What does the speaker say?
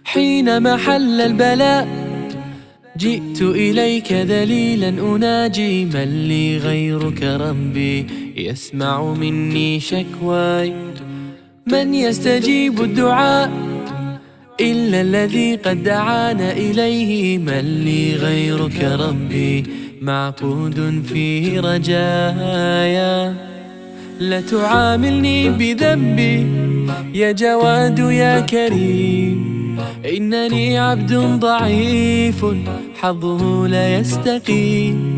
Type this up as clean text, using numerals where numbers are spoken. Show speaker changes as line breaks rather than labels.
حينما حل البلاء جئت إليك ذليلا أناجي، من لي غيرك ربي يسمع مني شكواي؟ من يستجيب الدعاء إلا الذي قد دعانا إليه؟ من لي غيرك ربي معقود فيه رجايا؟ لا تعاملني بذنبي يا جواد يا كريم، إنني عبد ضعيف حظه لا يستقيم.